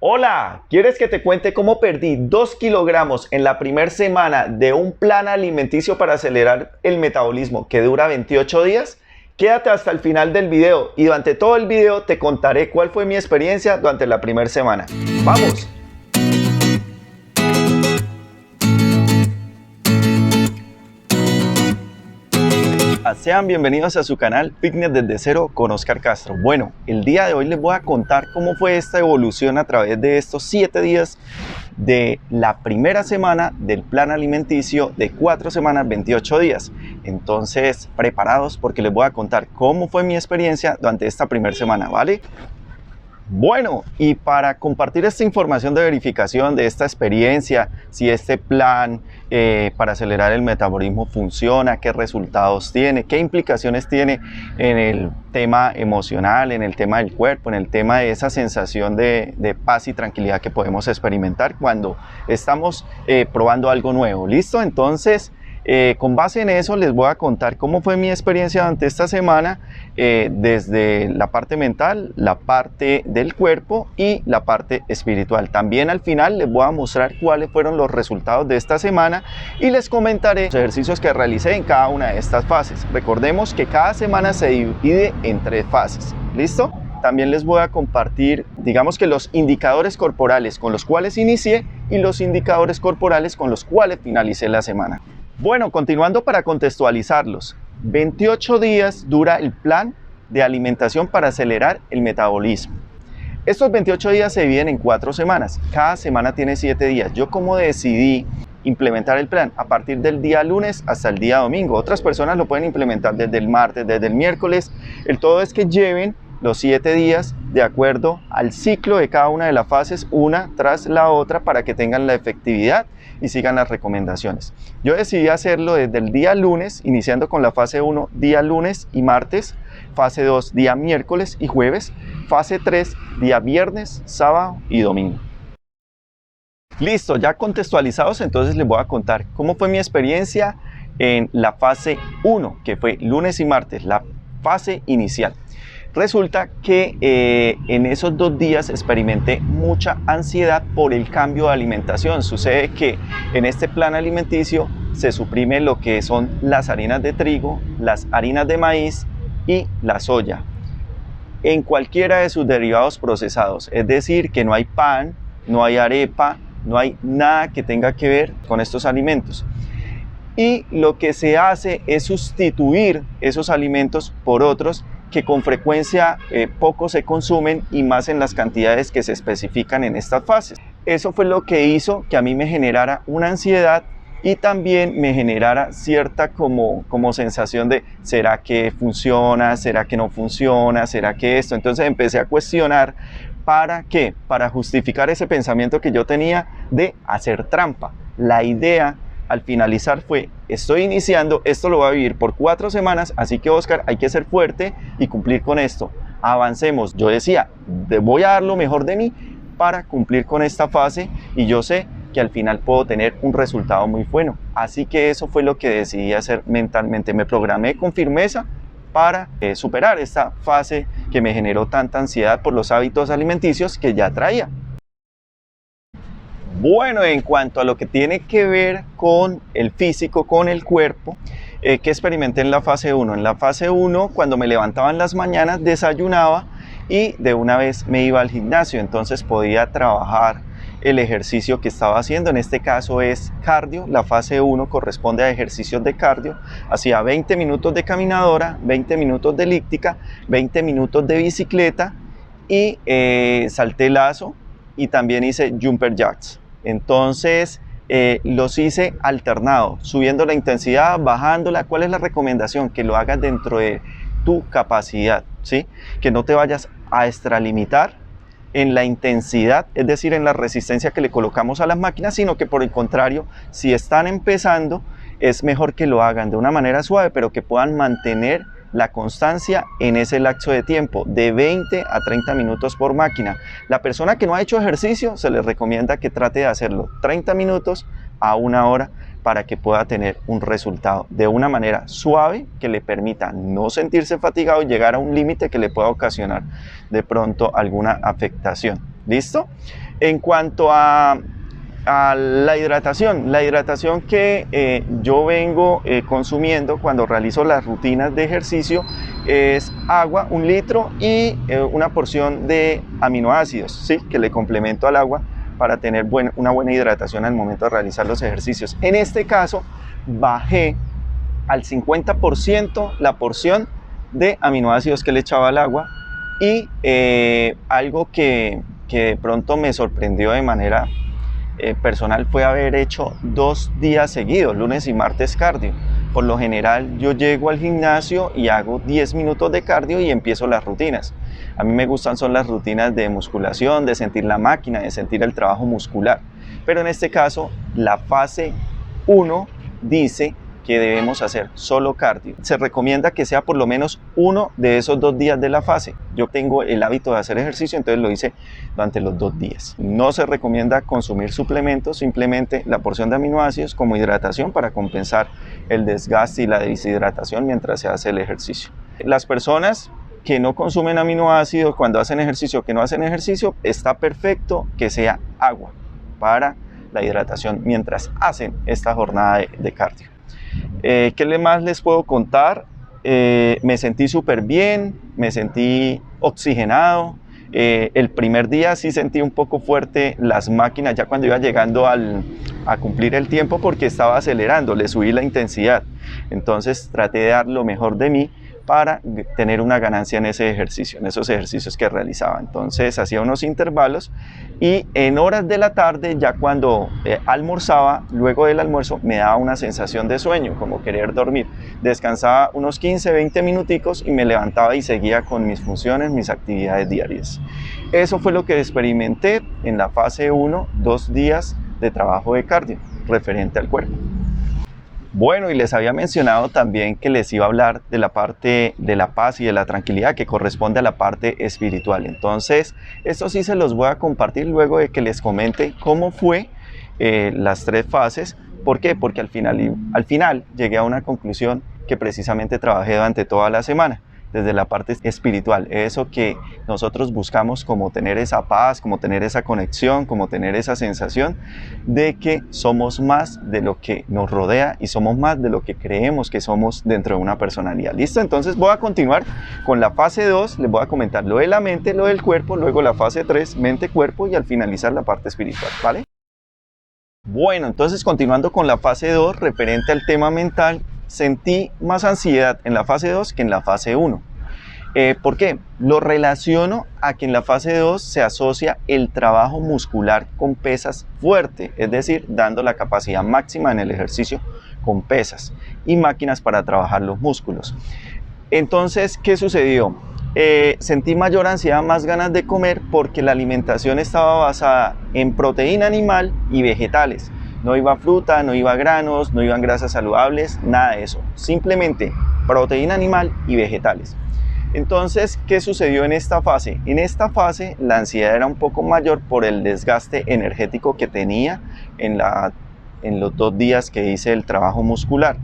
Hola, ¿quieres que te cuente cómo perdí 2 kilogramos en la primera semana de un plan alimenticio para acelerar el metabolismo que dura 28 días? Quédate hasta el final del video y durante todo el video te contaré cuál fue mi experiencia durante la primera semana. ¡Vamos! Sean bienvenidos a su canal Fitness desde cero con Oscar Castro. Bueno, el día de hoy les voy a contar cómo fue esta evolución a través de estos 7 días de la primera semana del plan alimenticio de 4 semanas, 28 días. Entonces, preparados porque les voy a contar cómo fue mi experiencia durante esta primera semana, ¿vale? Bueno, y para compartir esta información de verificación de esta experiencia, si este plan para acelerar el metabolismo funciona, qué resultados tiene, qué implicaciones tiene en el tema emocional, en el tema del cuerpo, en el tema de esa sensación de paz y tranquilidad que podemos experimentar cuando estamos probando algo nuevo. ¿Listo? Entonces, con base en eso les voy a contar cómo fue mi experiencia durante esta semana desde la parte mental, la parte del cuerpo y la parte espiritual. También al final les voy a mostrar cuáles fueron los resultados de esta semana y les comentaré los ejercicios que realicé en cada una de estas fases. Recordemos que cada semana se divide en 3 fases. ¿Listo? También les voy a compartir, digamos que los indicadores corporales con los cuales inicié y los indicadores corporales con los cuales finalicé la semana. Bueno, continuando para contextualizarlos, 28 días dura el plan de alimentación para acelerar el metabolismo. Estos 28 días se dividen en 4 semanas, cada semana tiene 7 días. Yo como decidí implementar el plan a partir del día lunes hasta el día domingo. Otras personas lo pueden implementar desde el martes, desde el miércoles. El todo es que lleven los 7 días de acuerdo al ciclo de cada una de las fases, una tras la otra, para que tengan la efectividad y sigan las recomendaciones. Yo decidí hacerlo desde el día lunes, iniciando con la fase 1 día lunes y martes, fase 2 día miércoles y jueves, fase 3 día viernes, sábado y domingo. Listo, ya contextualizados, entonces les voy a contar cómo fue mi experiencia en la fase 1, que fue lunes y martes, la fase inicial. Resulta que en esos 2 días experimenté mucha ansiedad por el cambio de alimentación. Sucede que en este plan alimenticio se suprime lo que son las harinas de trigo, las harinas de maíz y la soya en cualquiera de sus derivados procesados. Es decir, que no hay pan, no hay arepa, no hay nada que tenga que ver con estos alimentos. Y lo que se hace es sustituir esos alimentos por otros que con frecuencia poco se consumen y más en las cantidades que se especifican en estas fases. Eso fue lo que hizo que a mí me generara una ansiedad y también me generara cierta como sensación de ¿será que funciona? ¿Será que no funciona? ¿Será que esto? Entonces empecé a cuestionar. ¿Para qué? Para justificar ese pensamiento que yo tenía de hacer trampa. La idea al finalizar fue, estoy iniciando, esto lo voy a vivir por 4 semanas, así que Oscar, hay que ser fuerte y cumplir con esto. Avancemos. Yo decía, voy a dar lo mejor de mí para cumplir con esta fase y yo sé que al final puedo tener un resultado muy bueno. Así que eso fue lo que decidí hacer mentalmente. Me programé con firmeza para superar esta fase que me generó tanta ansiedad por los hábitos alimenticios que ya traía. Bueno, en cuanto a lo que tiene que ver con el físico, con el cuerpo, ¿qué experimenté en la fase 1? En la fase 1, cuando me levantaba en las mañanas, desayunaba y de una vez me iba al gimnasio. Entonces podía trabajar el ejercicio que estaba haciendo. En este caso es cardio. La fase 1 corresponde a ejercicios de cardio. Hacía 20 minutos de caminadora, 20 minutos de elíptica, 20 minutos de bicicleta y salté lazo y también hice jumper jacks. Entonces los hice alternado, subiendo la intensidad, bajándola. ¿Cuál es la recomendación? Que lo hagas dentro de tu capacidad, ¿sí? Que no te vayas a extralimitar en la intensidad, es decir, en la resistencia que le colocamos a las máquinas, sino que por el contrario, si están empezando, es mejor que lo hagan de una manera suave, pero que puedan mantener la constancia en ese lapso de tiempo de 20 a 30 minutos por máquina. La persona que no ha hecho ejercicio se le recomienda que trate de hacerlo 30 minutos a 1 hora para que pueda tener un resultado de una manera suave que le permita no sentirse fatigado y llegar a un límite que le pueda ocasionar de pronto alguna afectación. ¿Listo? En cuanto a la hidratación que yo vengo consumiendo cuando realizo las rutinas de ejercicio es agua, 1 litro y una porción de aminoácidos, ¿sí? Que le complemento al agua para tener una buena hidratación al momento de realizar los ejercicios. En este caso, bajé al 50% la porción de aminoácidos que le echaba al agua y algo que de pronto me sorprendió de manera personal fue haber hecho 2 días seguidos, lunes y martes cardio. Por lo general yo llego al gimnasio y hago 10 minutos de cardio y empiezo las rutinas. A mí me gustan son las rutinas de musculación, de sentir la máquina, de sentir el trabajo muscular. Pero en este caso la fase 1 dice que debemos hacer solo cardio. Se recomienda que sea por lo menos uno de esos 2 días de la fase. Yo tengo el hábito de hacer ejercicio, entonces lo hice durante los 2 días. No se recomienda consumir suplementos, simplemente la porción de aminoácidos como hidratación para compensar el desgaste y la deshidratación mientras se hace el ejercicio. Las personas que no consumen aminoácidos cuando hacen ejercicio, que no hacen ejercicio, está perfecto que sea agua para la hidratación mientras hacen esta jornada de cardio. ¿Qué más les puedo contar? Me sentí súper bien, me sentí oxigenado. El primer día sí sentí un poco fuerte las máquinas ya cuando iba llegando a cumplir el tiempo porque estaba acelerando, le subí la intensidad. Entonces traté de dar lo mejor de mí para tener una ganancia en ese ejercicio, en esos ejercicios que realizaba. Entonces hacía unos intervalos y en horas de la tarde, ya cuando almorzaba, luego del almuerzo me daba una sensación de sueño, como querer dormir. Descansaba unos 15, 20 minuticos y me levantaba y seguía con mis funciones, mis actividades diarias. Eso fue lo que experimenté en la fase 1, 2 días de trabajo de cardio referente al cuerpo. Bueno, y les había mencionado también que les iba a hablar de la parte de la paz y de la tranquilidad que corresponde a la parte espiritual. Entonces, esto sí se los voy a compartir luego de que les comente cómo fue las 3 fases. ¿Por qué? Porque al final llegué a una conclusión que precisamente trabajé durante toda la semana. Desde la parte espiritual, eso que nosotros buscamos, como tener esa paz, como tener esa conexión, como tener esa sensación de que somos más de lo que nos rodea y somos más de lo que creemos que somos dentro de una personalidad. ¿Listo? Entonces voy a continuar con la fase 2, les voy a comentar lo de la mente, lo del cuerpo, luego la fase 3, mente, cuerpo y al finalizar la parte espiritual, ¿vale? Bueno, entonces continuando con la fase 2, referente al tema mental, sentí más ansiedad en la fase 2 que en la fase 1. ¿Por qué? Lo relaciono a que en la fase 2 se asocia el trabajo muscular con pesas fuerte, es decir, dando la capacidad máxima en el ejercicio con pesas y máquinas para trabajar los músculos. Entonces, ¿qué sucedió? Sentí mayor ansiedad, más ganas de comer porque la alimentación estaba basada en proteína animal y vegetales. No iba fruta, no iba granos, no iban grasas saludables, nada de eso. Simplemente proteína animal y vegetales. Entonces, ¿qué sucedió en esta fase? En esta fase la ansiedad era un poco mayor por el desgaste energético que tenía en los 2 días que hice el trabajo muscular.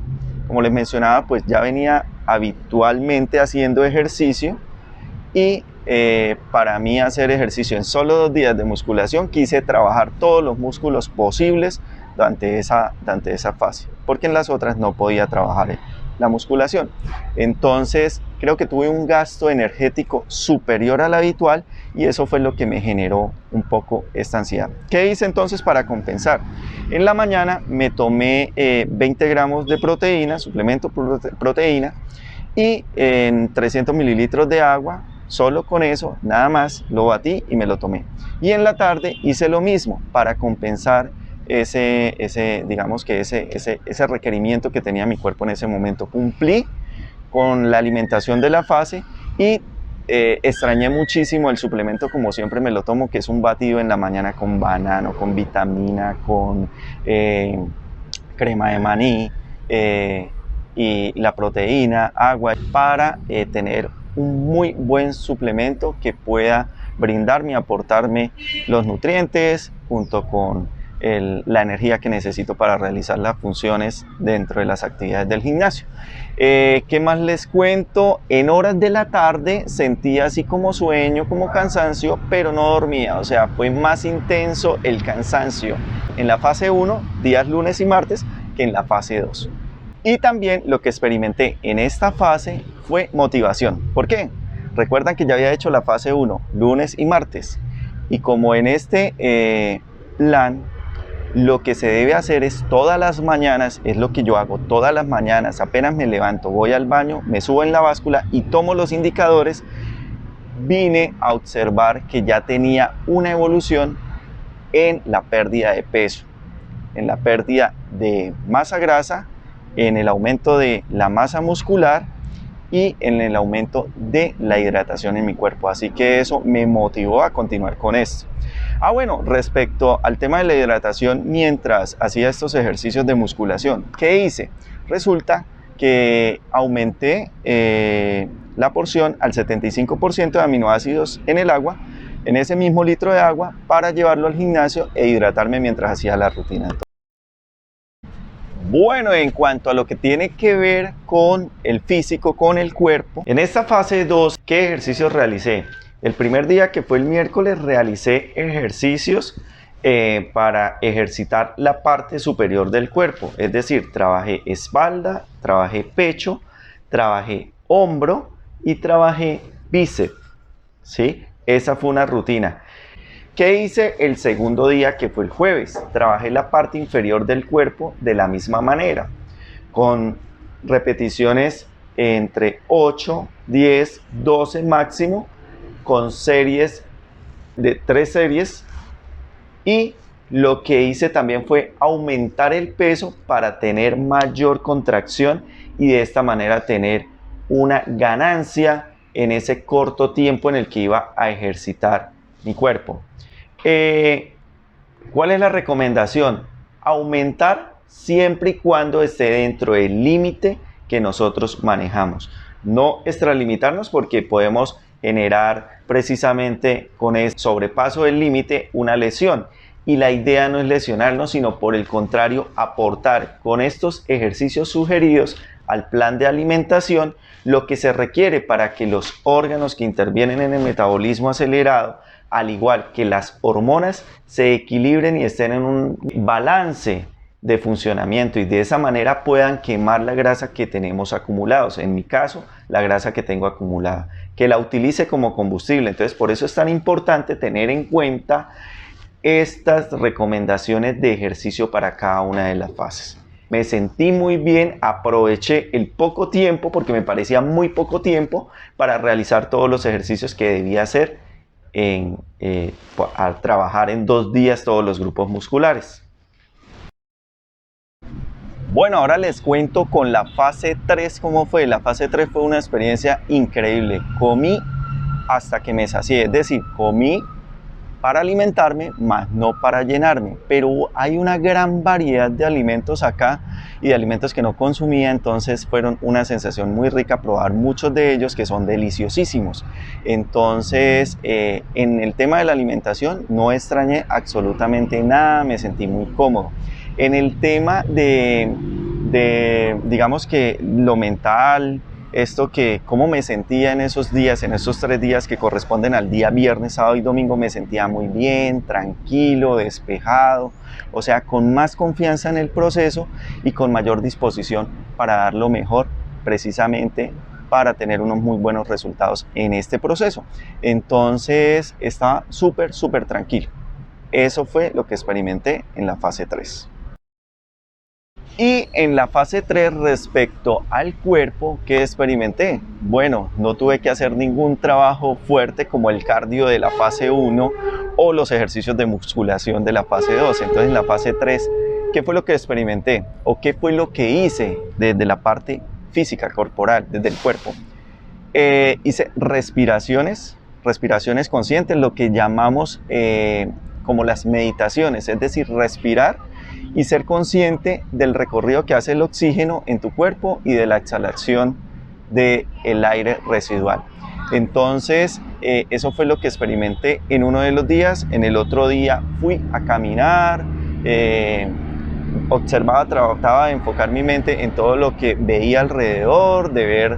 Como les mencionaba, pues ya venía habitualmente haciendo ejercicio y para mí hacer ejercicio en solo 2 días de musculación quise trabajar todos los músculos posibles durante esa fase, porque en las otras no podía trabajar la musculación. Entonces creo que tuve un gasto energético superior al habitual y eso fue lo que me generó un poco esta ansiedad. ¿Qué hice entonces para compensar? En la mañana me tomé 20 gramos de proteína, suplemento proteína, y en 300 mililitros de agua. Solo con eso, nada más, lo batí y me lo tomé. Y en la tarde hice lo mismo para compensar ese requerimiento que tenía mi cuerpo en ese momento. Cumplí con la alimentación de la fase y extrañé muchísimo el suplemento, como siempre me lo tomo, que es un batido en la mañana con banano, con vitamina, con crema de maní y la proteína, agua, para tener un muy buen suplemento que pueda brindarme y aportarme los nutrientes junto con la energía que necesito para realizar las funciones dentro de las actividades del gimnasio. ¿Qué más les cuento? En horas de la tarde sentía así como sueño, como cansancio, pero no dormía, o sea, fue más intenso el cansancio en la fase 1, días lunes y martes, que en la fase 2. Y también lo que experimenté en esta fase fue motivación. ¿Por qué? Recuerdan que ya había hecho la fase 1, lunes y martes, y como en este plan, lo que se debe hacer es todas las mañanas, es lo que yo hago todas las mañanas, apenas me levanto, voy al baño, me subo en la báscula y tomo los indicadores. Vine a observar que ya tenía una evolución en la pérdida de peso, en la pérdida de masa grasa, en el aumento de la masa muscular y en el aumento de la hidratación en mi cuerpo. Así que eso me motivó a continuar con esto. Bueno, respecto al tema de la hidratación, mientras hacía estos ejercicios de musculación, ¿qué hice? Resulta que aumenté la porción al 75% de aminoácidos en el agua, en ese mismo litro de agua, para llevarlo al gimnasio e hidratarme mientras hacía la rutina. Bueno, en cuanto a lo que tiene que ver con el físico, con el cuerpo, en esta fase 2, ¿qué ejercicios realicé? El primer día, que fue el miércoles, realicé ejercicios para ejercitar la parte superior del cuerpo. Es decir, trabajé espalda, trabajé pecho, trabajé hombro y trabajé bíceps, ¿sí? Esa fue una rutina. ¿Qué hice el segundo día, que fue el jueves? Trabajé la parte inferior del cuerpo de la misma manera, con repeticiones entre 8, 10, 12 máximo, con series de 3 series, y lo que hice también fue aumentar el peso para tener mayor contracción y de esta manera tener una ganancia en ese corto tiempo en el que iba a ejercitar mi cuerpo. ¿Cuál es la recomendación? Aumentar siempre y cuando esté dentro del límite que nosotros manejamos. No extralimitarnos, porque podemos generar precisamente con el sobrepaso del límite una lesión. Y la idea no es lesionarnos, sino por el contrario, aportar con estos ejercicios sugeridos al plan de alimentación lo que se requiere para que los órganos que intervienen en el metabolismo acelerado, al igual que las hormonas, se equilibren y estén en un balance de funcionamiento, y de esa manera puedan quemar la grasa que tenemos acumulados. En mi caso, la grasa que tengo acumulada, que la utilice como combustible. Entonces, por eso es tan importante tener en cuenta estas recomendaciones de ejercicio para cada una de las fases. Me sentí muy bien, aproveché el poco tiempo, porque me parecía muy poco tiempo para realizar todos los ejercicios que debía hacer al trabajar en 2 días todos los grupos musculares. Bueno, ahora les cuento con la fase 3 cómo fue. La fase 3 fue una experiencia increíble. Comí hasta que me sacié, es decir, comí para alimentarme, más no para llenarme. Pero hay una gran variedad de alimentos acá y de alimentos que no consumía, entonces fueron una sensación muy rica probar muchos de ellos, que son deliciosísimos. Entonces, en el tema de la alimentación no extrañé absolutamente nada, me sentí muy cómodo. En el tema de digamos que lo mental, esto que cómo me sentía en esos días, en esos 3 días que corresponden al día viernes, sábado y domingo, me sentía muy bien, tranquilo, despejado, o sea, con más confianza en el proceso y con mayor disposición para dar lo mejor, precisamente para tener unos muy buenos resultados en este proceso. Entonces estaba súper tranquilo. Eso fue lo que experimenté en la fase 3. Y en la fase 3, respecto al cuerpo, ¿qué experimenté? Bueno, no tuve que hacer ningún trabajo fuerte como el cardio de la fase 1 o los ejercicios de musculación de la fase 2. Entonces, en la fase 3, ¿qué fue lo que experimenté? ¿O qué fue lo que hice desde la parte física, corporal, desde el cuerpo? Hice respiraciones conscientes, lo que llamamos como las meditaciones, es decir, respirar y ser consciente del recorrido que hace el oxígeno en tu cuerpo y de la exhalación del aire residual. Entonces, eso fue lo que experimenté en uno de los días. En el otro día fui a caminar, observaba, trataba de enfocar mi mente en todo lo que veía alrededor, de ver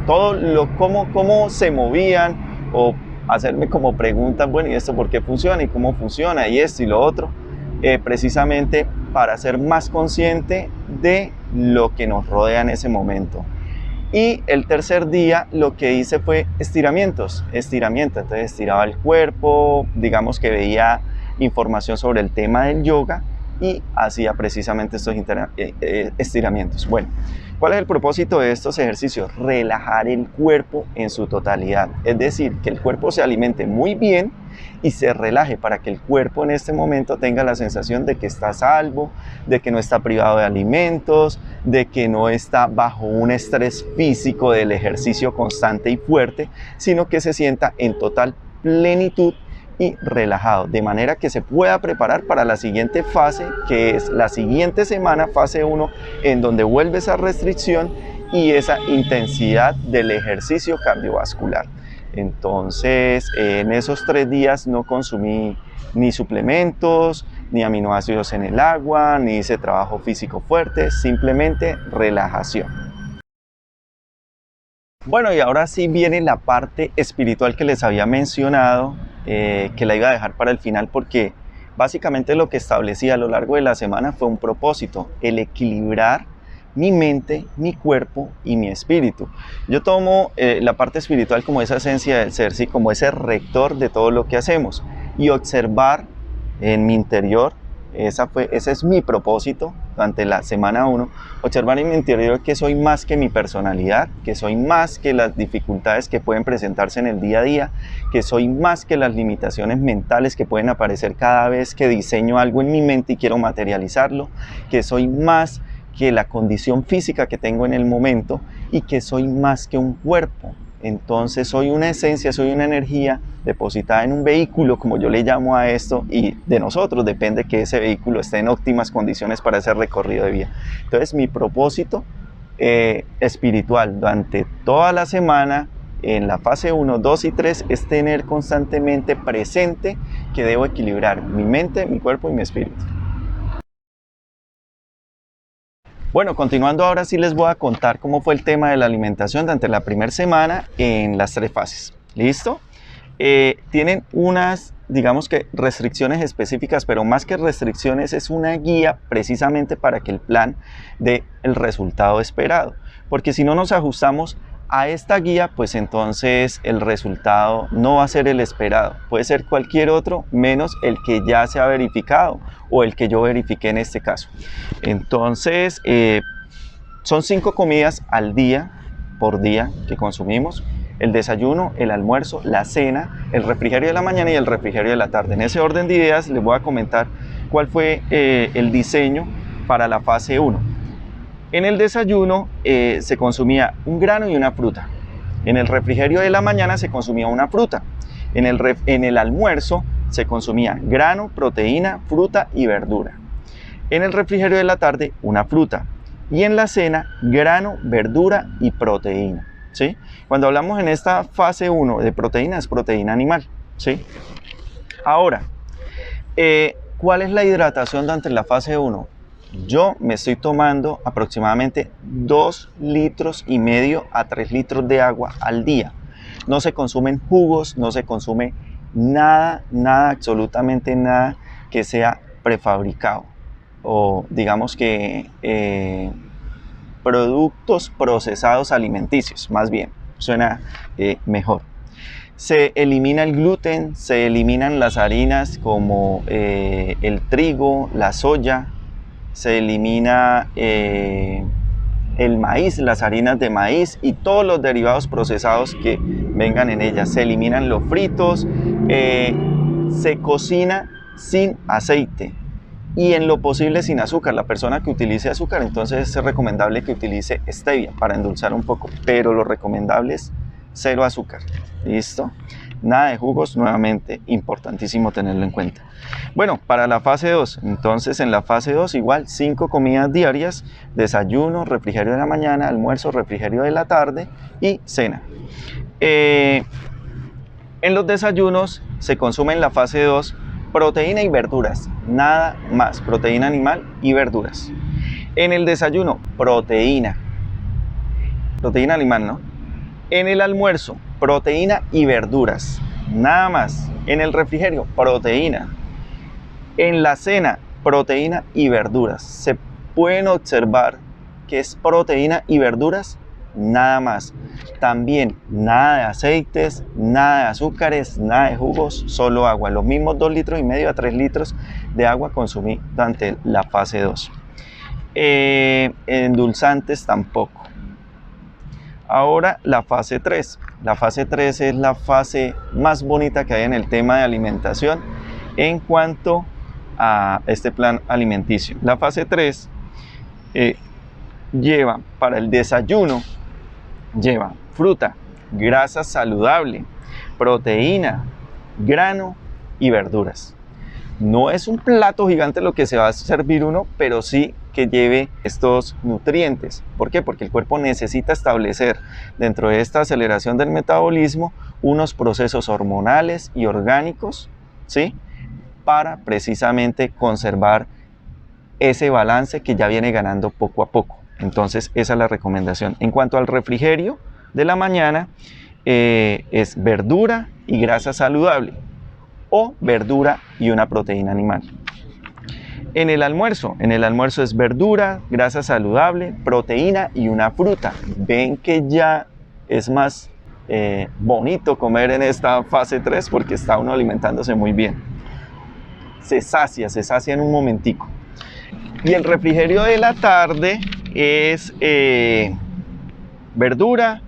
cómo se movían, o hacerme como preguntas, bueno, ¿y esto por qué funciona? ¿Y cómo funciona? Y esto y lo otro, precisamente para ser más consciente de lo que nos rodea en ese momento. Y el tercer día lo que hice fue estiramientos, entonces estiraba el cuerpo, digamos que veía información sobre el tema del yoga y hacía precisamente estos estiramientos. Bueno, ¿cuál es el propósito de estos ejercicios? Relajar el cuerpo en su totalidad, es decir, que el cuerpo se alimente muy bien y se relaje para que el cuerpo en este momento tenga la sensación de que está a salvo, de que no está privado de alimentos, de que no está bajo un estrés físico del ejercicio constante y fuerte, sino que se sienta en total plenitud y relajado, de manera que se pueda preparar para la siguiente fase, que es la siguiente semana, fase 1, en donde vuelve esa restricción y esa intensidad del ejercicio cardiovascular. Entonces, en esos 3 días no consumí ni suplementos, ni aminoácidos en el agua, ni hice trabajo físico fuerte, simplemente relajación. Bueno, y ahora sí viene la parte espiritual que les había mencionado, que la iba a dejar para el final, porque básicamente lo que establecí a lo largo de la semana fue un propósito: el equilibrar mi mente, mi cuerpo y mi espíritu. Yo tomo la parte espiritual como esa esencia del ser, ¿sí? Como ese rector de todo lo que hacemos, y observar en mi interior. Ese es mi propósito durante la semana 1, observar en mi interior que soy más que mi personalidad, que soy más que las dificultades que pueden presentarse en el día a día, que soy más que las limitaciones mentales que pueden aparecer cada vez que diseño algo en mi mente y quiero materializarlo, que soy más que la condición física que tengo en el momento y que soy más que un cuerpo. Entonces soy una esencia, soy una energía depositada en un vehículo, como yo le llamo a esto, y de nosotros depende que ese vehículo esté en óptimas condiciones para ese recorrido de vida. Entonces mi propósito espiritual durante toda la semana, en la fase 1, 2 y 3, es tener constantemente presente que debo equilibrar mi mente, mi cuerpo y mi espíritu. Bueno, continuando, ahora sí les voy a contar cómo fue el tema de la alimentación durante la primera semana en las 3 fases. ¿Listo? Tienen unas, digamos que restricciones específicas, pero más que restricciones es una guía precisamente para que el plan dé el resultado esperado. Porque si no nos ajustamos a esta guía, pues entonces el resultado no va a ser el esperado. Puede ser cualquier otro menos el que ya se ha verificado o el que yo verifiqué en este caso. Entonces, son 5 comidas al día, por día, que consumimos: el desayuno, el almuerzo, la cena, el refrigerio de la mañana y el refrigerio de la tarde. En ese orden de ideas les voy a comentar cuál fue el diseño para la fase 1. En el desayuno se consumía un grano y una fruta. En el refrigerio de la mañana se consumía una fruta. En el almuerzo se consumía grano, proteína, fruta y verdura. En el refrigerio de la tarde, una fruta. Y en la cena, grano, verdura y proteína, ¿sí? Cuando hablamos en esta fase 1 de proteína, es proteína animal, ¿sí? Ahora, ¿cuál es la hidratación durante la fase 1? Yo me estoy tomando aproximadamente 2,5 litros a 3 litros de agua al día. No se consumen jugos, no se consume nada, absolutamente nada que sea prefabricado, o digamos que productos procesados alimenticios, más bien, suena mejor. Se elimina el gluten, se eliminan las harinas como el trigo, la soya, se elimina el maíz, las harinas de maíz y todos los derivados procesados que vengan en ellas. Se eliminan los fritos, se cocina sin aceite y en lo posible sin azúcar. La persona que utilice azúcar, entonces es recomendable que utilice stevia para endulzar un poco, pero lo recomendable es 0 azúcar. ¿Listo? Nada de jugos, nuevamente, importantísimo tenerlo en cuenta. Bueno, para la fase 2, entonces en la fase 2 igual 5 comidas diarias: desayuno, refrigerio de la mañana, almuerzo, refrigerio de la tarde y cena. En los desayunos se consume en la fase 2 proteína y verduras, nada más, proteína animal y verduras. En el desayuno, proteína animal, ¿no? En el almuerzo, proteína y verduras, nada más. En el refrigerio, proteína. En la cena, proteína y verduras. Se pueden observar que es proteína y verduras, nada más. También nada de aceites, nada de azúcares, nada de jugos, solo agua. Los mismos 2,5 litros a 3 litros de agua consumí durante la fase 2. Endulzantes tampoco. Ahora la fase 3. La fase 3 es la fase más bonita que hay en el tema de alimentación en cuanto a este plan alimenticio. La fase 3 lleva para el desayuno, lleva fruta, grasa saludable, proteína, grano y verduras. No es un plato gigante lo que se va a servir uno, pero sí que lleve estos nutrientes. ¿Por qué? Porque el cuerpo necesita establecer dentro de esta aceleración del metabolismo unos procesos hormonales y orgánicos, ¿sí? Para precisamente conservar ese balance que ya viene ganando poco a poco. Entonces esa es la recomendación. En cuanto al refrigerio de la mañana, es verdura y grasa saludable o verdura y una proteína animal. En el almuerzo es verdura, grasa saludable, proteína y una fruta. Ven que ya es más bonito comer en esta fase 3 porque está uno alimentándose muy bien. Se sacia en un momentico. Y el refrigerio de la tarde es verdura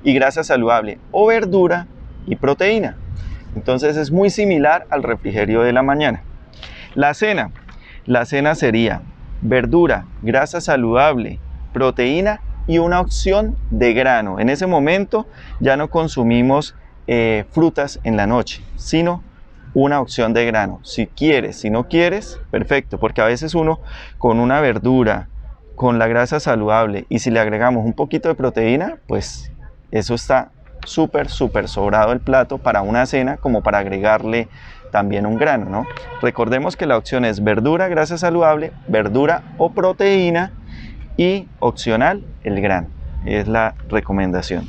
y grasa saludable o verdura y proteína. Entonces es muy similar al refrigerio de la mañana. La cena sería verdura, grasa saludable, proteína y una opción de grano. En ese momento ya no consumimos frutas en la noche, sino una opción de grano. Si quieres, si no quieres, perfecto, porque a veces uno con una verdura, con la grasa saludable y si le agregamos un poquito de proteína, pues eso está súper sobrado el plato para una cena como para agregarle también un grano, ¿no? Recordemos que la opción es verdura, grasa saludable, verdura o proteína y opcional el grano, es la recomendación.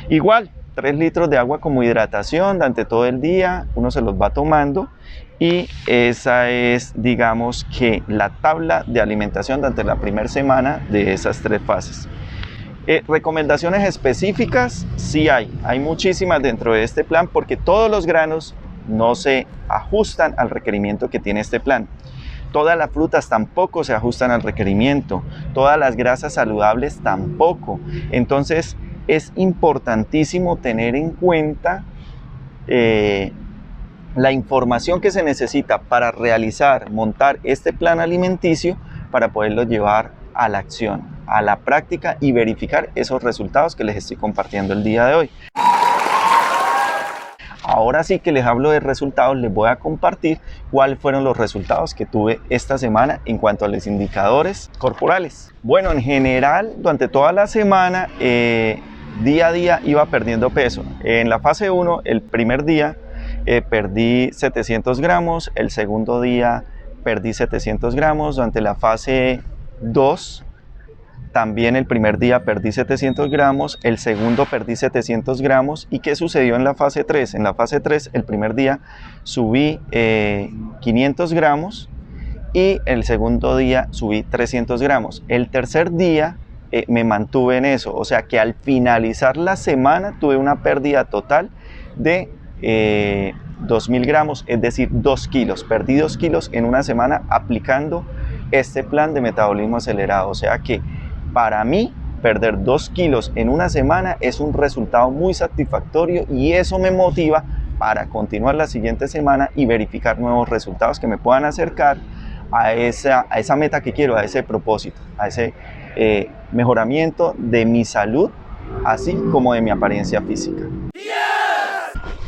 Igual, 3 litros de agua como hidratación durante todo el día, uno se los va tomando y esa es, digamos que la tabla de alimentación durante la primera semana de esas 3 fases. Recomendaciones específicas, sí hay muchísimas dentro de este plan porque todos los granos no se ajustan al requerimiento que tiene este plan. Todas las frutas tampoco se ajustan al requerimiento, todas las grasas saludables tampoco. Entonces es importantísimo tener en cuenta la información que se necesita para montar este plan alimenticio para poderlo llevar a la acción, a la práctica y verificar esos resultados que les estoy compartiendo el día de hoy. Ahora sí que les hablo de resultados, les voy a compartir cuáles fueron los resultados que tuve esta semana en cuanto a los indicadores corporales. Bueno, en general, durante toda la semana, día a día iba perdiendo peso. En la fase 1, el primer día perdí 700 gramos, el segundo día perdí 700 gramos, durante la fase 2 también el primer día perdí 700 gramos, el segundo perdí 700 gramos. ¿Y qué sucedió en la fase 3? En la fase 3 el primer día subí 500 gramos y el segundo día subí 300 gramos. El tercer día me mantuve en eso, o sea que al finalizar la semana tuve una pérdida total de 2.000 gramos, es decir, 2 kilos. Perdí 2 kilos en una semana aplicando este plan de metabolismo acelerado, o sea que para mí, perder 2 kilos en una semana es un resultado muy satisfactorio y eso me motiva para continuar la siguiente semana y verificar nuevos resultados que me puedan acercar a esa meta que quiero, a ese propósito, a ese mejoramiento de mi salud, así como de mi apariencia física.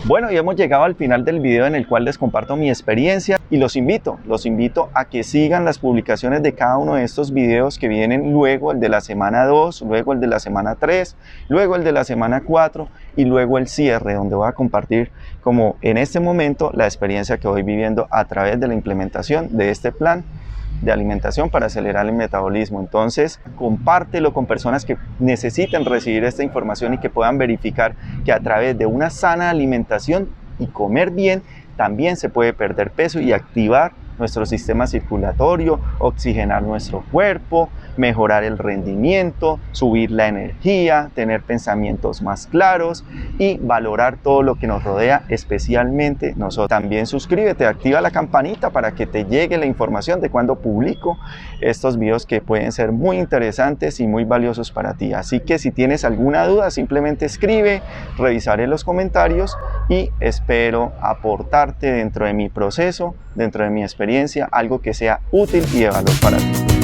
Bueno, y hemos llegado al final del video en el cual les comparto mi experiencia y los invito a que sigan las publicaciones de cada uno de estos videos que vienen luego, el de la semana 2, luego el de la semana 3, luego el de la semana 4 y luego el cierre, donde voy a compartir como en este momento la experiencia que voy viviendo a través de la implementación de este plan de alimentación para acelerar el metabolismo. Entonces, compártelo con personas que necesiten recibir esta información y que puedan verificar que a través de una sana alimentación y comer bien, también se puede perder peso y activar nuestro sistema circulatorio, oxigenar nuestro cuerpo, mejorar el rendimiento, subir la energía, tener pensamientos más claros y valorar todo lo que nos rodea, especialmente nosotros. También suscríbete, activa la campanita para que te llegue la información de cuando publico estos videos que pueden ser muy interesantes y muy valiosos para ti. Así que si tienes alguna duda, simplemente escribe, revisaré los comentarios y espero aportarte dentro de mi proceso, dentro de mi experiencia, algo que sea útil y de valor para ti.